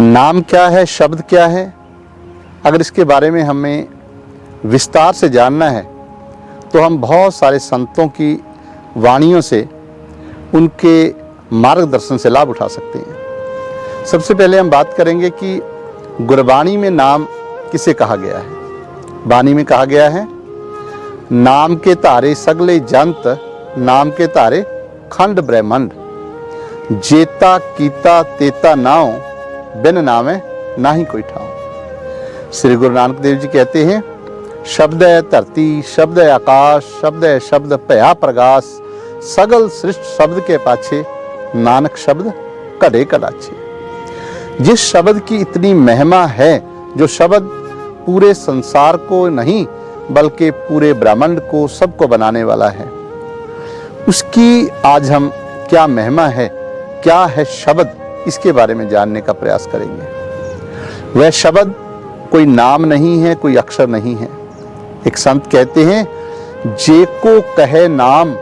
नाम क्या है, शब्द क्या है, अगर इसके बारे में हमें विस्तार से जानना है तो हम बहुत सारे संतों की वाणियों से, उनके मार्गदर्शन से लाभ उठा सकते हैं। सबसे पहले हम बात करेंगे कि गुरबाणी में नाम किसे कहा गया है। बाणी में कहा गया है, नाम के तारे सगले जंत, नाम के तारे खंड ब्रह्मंड, जेता कीता तेता नाव, बिन नामे नाही कोई ठाव। श्री गुरु नानक देव जी कहते हैं, शब्द है धरती, शब्द है आकाश, शब्द है शब्द भया प्रगास, सगल सृष्ट शब्द के पाछे, नानक शब्द कड़े कड़ाछे। जिस शब्द की इतनी महिमा है, जो शब्द पूरे संसार को नहीं बल्कि पूरे ब्रह्मांड को, सबको बनाने वाला है, उसकी आज हम क्या महिमा है, क्या है शब्द, इसके बारे में जानने का प्रयास करेंगे। वह शब्द कोई नाम नहीं है, कोई अक्षर नहीं है। एक संत कहते हैं, जे को कहे नाम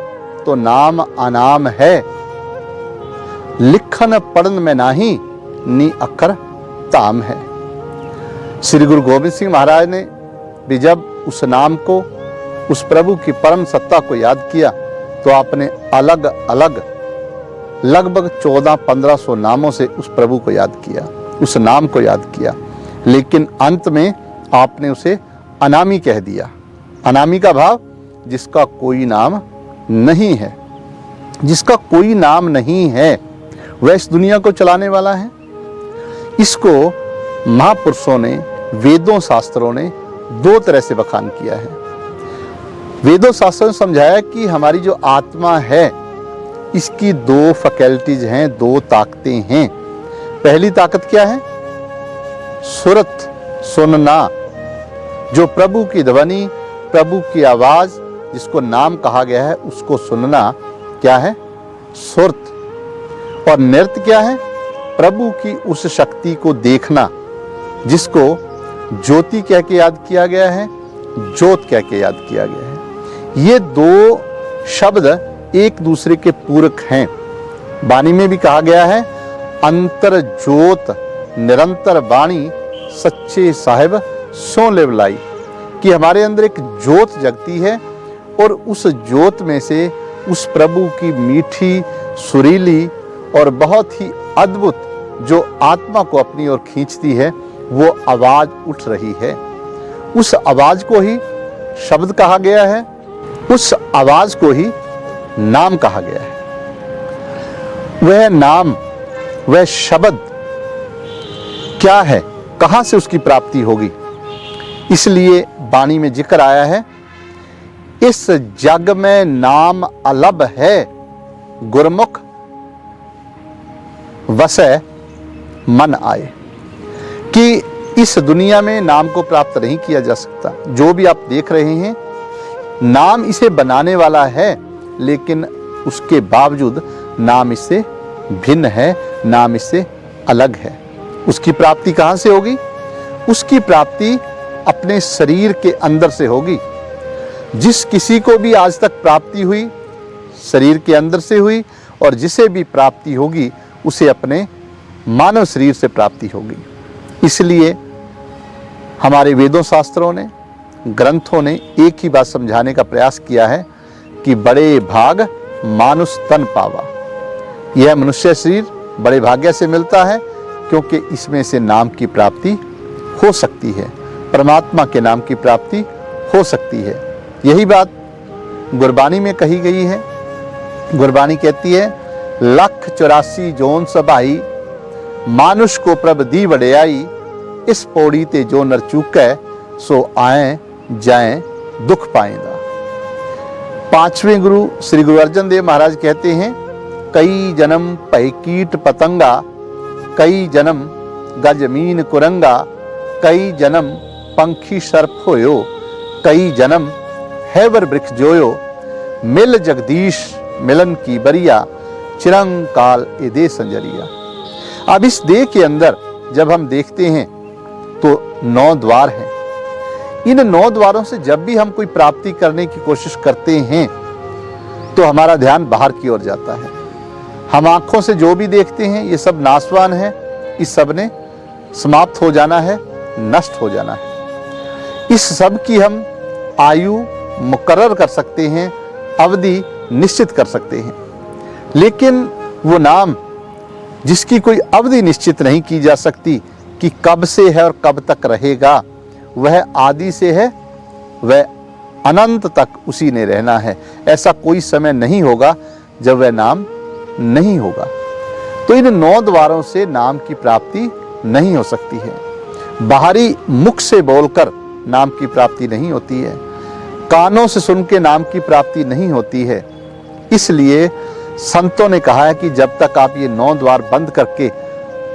तो नाम अनाम है, लिखन पढ़न में नाही नी अक्षर ताम है। श्री गुरु गोविंद सिंह महाराज ने भी जब उस नाम को, उस प्रभु की परम सत्ता को याद किया तो आपने अलग अलग लगभग 1400-1500 नामों से उस प्रभु को याद किया, उस नाम को याद किया, लेकिन अंत में आपने उसे अनामी कह दिया। अनामी का भाव जिसका कोई नाम नहीं है। जिसका कोई नाम नहीं है वह इस दुनिया को चलाने वाला है। इसको महापुरुषों ने, वेदों शास्त्रों ने दो तरह से बखान किया है। वेदों शास्त्रों ने समझाया कि हमारी जो आत्मा है, इसकी दो फैकल्टीज हैं, दो ताकतें हैं। पहली ताकत क्या है? सुरत, सुनना, जो प्रभु की ध्वनि, प्रभु की आवाज, जिसको नाम कहा गया है, उसको सुनना क्या है? सुरत। और नृत्य क्या है? प्रभु की उस शक्ति को देखना, जिसको ज्योति कह के याद किया गया है, ज्योत कह के याद किया गया है। ये दो शब्द एक दूसरे के पूरक हैं। वाणी में भी कहा गया है, अंतर ज्योत निरंतर वाणी, सच्चे साहिब सो लेवलाई, कि हमारे अंदर एक ज्योत जगती है और उस ज्योत में से उस प्रभु की मीठी, सुरीली और बहुत ही अद्भुत, जो आत्मा को अपनी ओर खींचती है, वो आवाज उठ रही है। उस आवाज को ही शब्द कहा गया है, उस आवाज को ही नाम कहा गया है। वह नाम, वह शब्द क्या है, कहां से उसकी प्राप्ति होगी? इसलिए वाणी में जिक्र आया है, इस जग में नाम अलभ है, गुरमुख वसै मन आए। कि इस दुनिया में नाम को प्राप्त नहीं किया जा सकता। जो भी आप देख रहे हैं, नाम इसे बनाने वाला है, लेकिन उसके बावजूद नाम इससे भिन्न है, नाम इससे अलग है। उसकी प्राप्ति कहां से होगी? उसकी प्राप्ति अपने शरीर के अंदर से होगी। जिस किसी को भी आज तक प्राप्ति हुई, शरीर के अंदर से हुई, और जिसे भी प्राप्ति होगी उसे अपने मानव शरीर से प्राप्ति होगी। इसलिए हमारे वेदों शास्त्रों ने, ग्रंथों ने एक ही बात समझाने का प्रयास किया है कि बड़े भाग मानुष तन पावा। यह मनुष्य शरीर बड़े भाग्य से मिलता है, क्योंकि इसमें से नाम की प्राप्ति हो सकती है, परमात्मा के नाम की प्राप्ति हो सकती है। यही बात गुरबाणी में कही गई है। गुरबाणी कहती है, 184 जोन सभाई, मानुष को प्रभ दी वड्याई, इस पौड़ी ते जो नर चूकै, सो आए जाए दुख पाएंदा। पांचवें गुरु श्री गुरु अर्जन देव महाराज कहते हैं, कई जन्म भय कीट पतंगा, कई जन्म गजमीन कुरंगा, कई जन्म पंखी सर्प होयो, कई जन्म हैवर वृक्ष जोयो, मिल जगदीश मिलन की बरिया, चिरंग काल ए दे संजरिया। अब इस देह के अंदर जब हम देखते हैं तो 9 द्वार हैं। इन 9 द्वारों से जब भी हम कोई प्राप्ति करने की कोशिश करते हैं तो हमारा ध्यान बाहर की ओर जाता है। हम आंखों से जो भी देखते हैं ये सब नाशवान है, इस सब ने समाप्त हो जाना है, नष्ट हो जाना है। इस सब की हम आयु मुकर्रर कर सकते हैं, अवधि निश्चित कर सकते हैं, लेकिन वो नाम जिसकी कोई अवधि निश्चित नहीं की जा सकती कि कब से है और कब तक रहेगा, वह आदि से है, वह अनंत तक उसी ने रहना है। ऐसा कोई समय नहीं होगा जब वह नाम नहीं होगा। तो इन 9 द्वारों से नाम की प्राप्ति नहीं हो सकती है। बाहरी मुख से बोलकर नाम की प्राप्ति नहीं होती है, कानों से सुन के नाम की प्राप्ति नहीं होती है। इसलिए संतों ने कहा है कि जब तक आप ये 9 द्वार बंद करके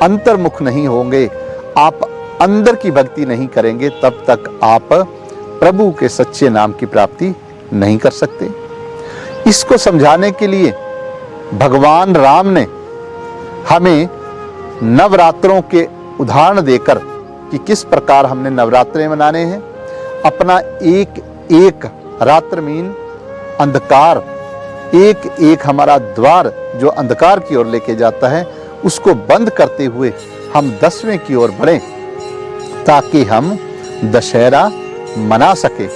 अंतर्मुख नहीं होंगे, आप अंदर की भक्ति नहीं करेंगे, तब तक आप प्रभु के सच्चे नाम की प्राप्ति नहीं कर सकते। इसको समझाने के लिए भगवान राम ने हमें नवरात्रों के उदाहरण देकर कि किस प्रकार हमने नवरात्रे मनाने हैं, अपना एक एक रात्रमीन अंधकार, एक एक हमारा द्वार जो अंधकार की ओर लेके जाता है, उसको बंद करते हुए हम 10वें की ओर बढ़ें, ताकि हम दशहरा मना सके।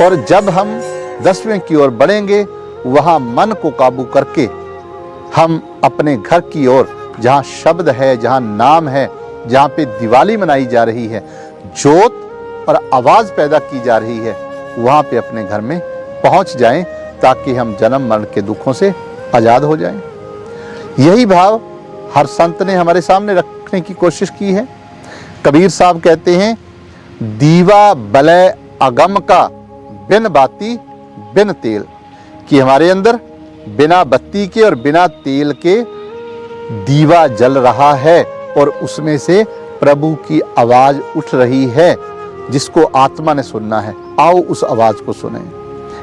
और जब हम 10वें की ओर बढ़ेंगे, वहां मन को काबू करके हम अपने घर की ओर, जहां शब्द है, जहां नाम है, जहां पे दिवाली मनाई जा रही है, जोत और आवाज पैदा की जा रही है, वहां पे अपने घर में पहुंच जाएं, ताकि हम जन्म मरण के दुखों से आजाद हो जाएं। यही भाव हर संत ने हमारे सामने रखने की कोशिश की है। कबीर साहब कहते हैं, दीवा बलय अगम का बिन बाती बिन तेल, कि हमारे अंदर बिना बत्ती के और बिना तेल के दीवा जल रहा है और उसमें से प्रभु की आवाज उठ रही है, जिसको आत्मा ने सुनना है। आओ उस आवाज को सुने।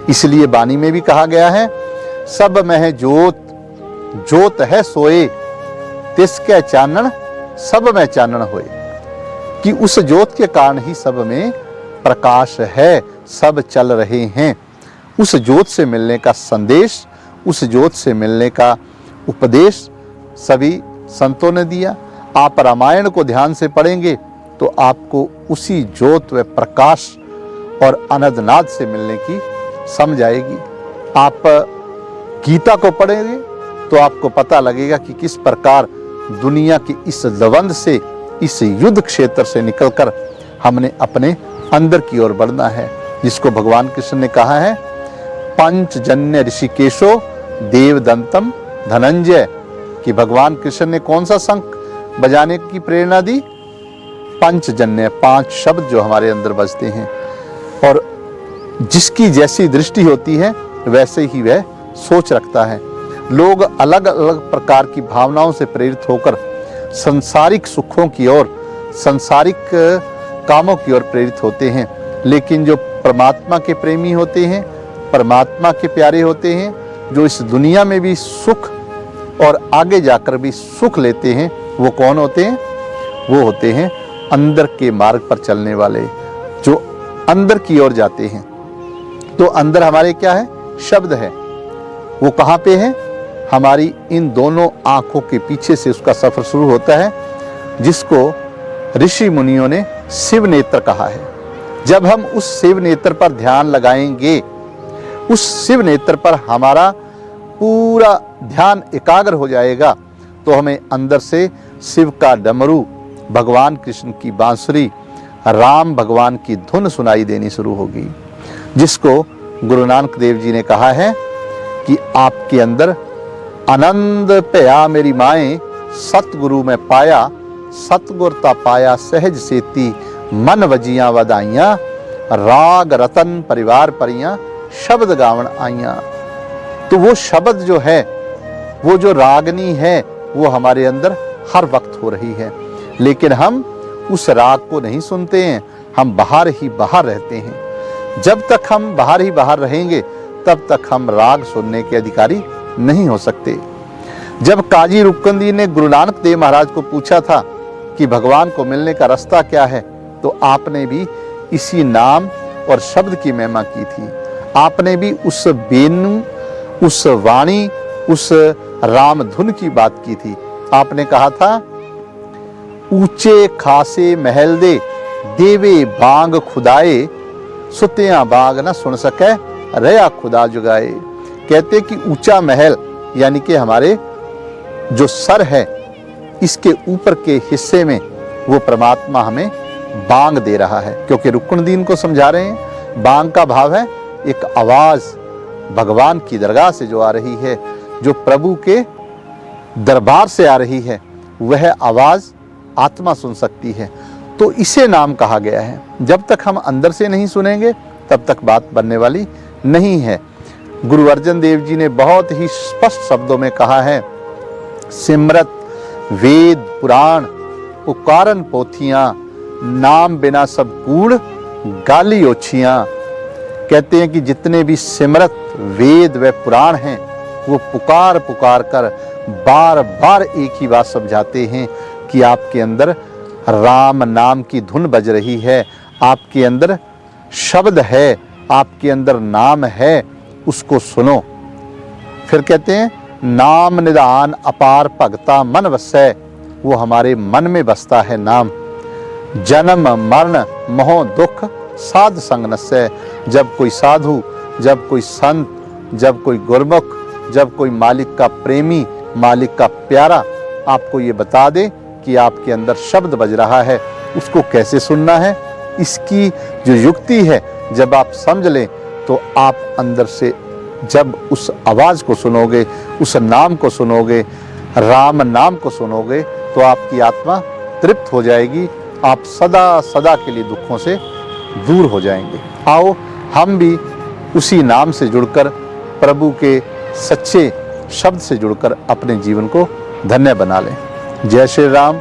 इसलिए वाणी में भी कहा गया है, सब में है जोत, जोत है सोए, तिसके चानन सब में चानन होए, कि उस जोत के कारण ही सब में प्रकाश है, सब चल रहे हैं। उस जोत से मिलने का संदेश, उस जोत से मिलने का उपदेश सभी संतों ने दिया। आप रामायण को ध्यान से पढ़ेंगे तो आपको उसी जोत व प्रकाश और अनंतनाद से मिलने की समझ आएगी। आप गीता को पढ़ेंगे तो आपको पता लगेगा कि किस प्रकार दुनिया की इस द्वंद से, इस युद्ध क्षेत्र से निकलकर हमने अपने अंदर की ओर बढ़ना है, जिसको भगवान कृष्ण ने कहा है, पंचजन्य ऋषिकेशो देवदंतम धनंजय, कि भगवान कृष्ण ने कौन सा शंख बजाने की प्रेरणा दी? पंचजन्य, 5 शब्द जो हमारे अंदर बजते हैं, और जिसकी जैसी दृष्टि होती है वैसे ही वह सोच रखता है। लोग अलग अलग प्रकार की भावनाओं से प्रेरित होकर संसारिक सुखों की ओर, संसारिक कामों की ओर प्रेरित होते हैं, लेकिन जो परमात्मा के प्रेमी होते हैं, परमात्मा के प्यारे होते हैं, जो इस दुनिया में भी सुख और आगे जाकर भी सुख लेते हैं, वो कौन होते हैं? वो होते हैं अंदर के मार्ग पर चलने वाले, जो अंदर की ओर जाते हैं। तो अंदर हमारे क्या है? शब्द है। वो कहाँ पे है? हमारी इन दोनों आंखों के पीछे से उसका सफर शुरू होता है, जिसको ऋषि मुनियों ने शिव नेत्र कहा है। जब हम उस शिव नेत्र पर ध्यान लगाएंगे, उस शिव नेत्र पर हमारा पूरा ध्यान एकाग्र हो जाएगा, तो हमें अंदर से शिव का डमरू, भगवान कृष्ण की बांसुरी, राम भगवान की धुन सुनाई देनी शुरू होगी, जिसको गुरु नानक देव जी ने कहा है कि आपके अंदर आनंद पया मेरी माए, सतगुरु में पाया, सतगुरता पाया सहज सेती, मन वजियां वदाइयां, राग रतन परिवार परियां, शब्द गावन आइयां। तो वो शब्द जो है, वो जो रागनी है, वो हमारे अंदर हर वक्त हो रही है, लेकिन हम उस राग को नहीं सुनते हैं, हम बाहर ही बाहर रहते हैं। जब तक हम बाहर ही बाहर रहेंगे, तब तक हम राग सुनने के अधिकारी नहीं हो सकते। जब काजी रुक्कंदी ने गुरु नानक देव महाराज को पूछा था कि भगवान को मिलने का रास्ता क्या है, तो आपने भी इसी नाम और शब्द की महिमा की थी। आपने भी उस बेनु, उस वाणी, उस राम धुन की बात की थी। आपने कहा था, ऊंचे खासे महल दे देवे बांग खुदाए, सुतिया बाग न सुन सके रया खुदा जुगाए। कहते कि ऊंचा महल यानी कि हमारे जो सर है, इसके ऊपर के हिस्से में वो परमात्मा हमें बांग दे रहा है, क्योंकि रुकनुद्दीन को समझा रहे हैं। बांग का भाव है एक आवाज भगवान की दरगाह से जो आ रही है, जो प्रभु के दरबार से आ रही है, वह आवाज आत्मा सुन सकती है। तो इसे नाम कहा गया है। जब तक हम अंदर से नहीं सुनेंगे तब तक बात बनने वाली नहीं है। गुरु अर्जन देव जी ने बहुत ही स्पष्ट शब्दों में कहा है, सिमरत वेद पुराण उकारण पोथियां, नाम बिना सब कूड़ गाली ओछियां। कहते हैं कि जितने भी सिमरत वेद व पुराण हैं, वो पुकार पुकार कर बार बार एक ही बात समझाते हैं कि आपके अंदर राम नाम की धुन बज रही है, आपके अंदर शब्द है, आपके अंदर नाम है, उसको सुनो। फिर कहते हैं नाम निदान अपार भगता मन वसै, वो हमारे मन में बसता है नाम। जन्म मरण मोह दुख साध संग नसै। जब कोई साधु, जब कोई संत, जब कोई गुरमुख, जब कोई मालिक का प्रेमी, मालिक का प्यारा आपको ये बता दे कि आपके अंदर शब्द बज रहा है, उसको कैसे सुनना है, इसकी जो युक्ति है जब आप समझ लें, तो आप अंदर से जब उस आवाज को सुनोगे, उस नाम को सुनोगे, राम नाम को सुनोगे, तो आपकी आत्मा तृप्त हो जाएगी। आप सदा सदा के लिए दुखों से दूर हो जाएंगे। आओ हम भी उसी नाम से जुड़कर, प्रभु के सच्चे शब्द से जुड़कर अपने जीवन को धन्य बना लें। जय श्री राम,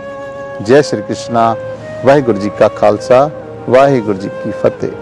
जय श्री कृष्णा। वाहिगुरु जी का खालसा, वाहिगुरु जी की फतेह।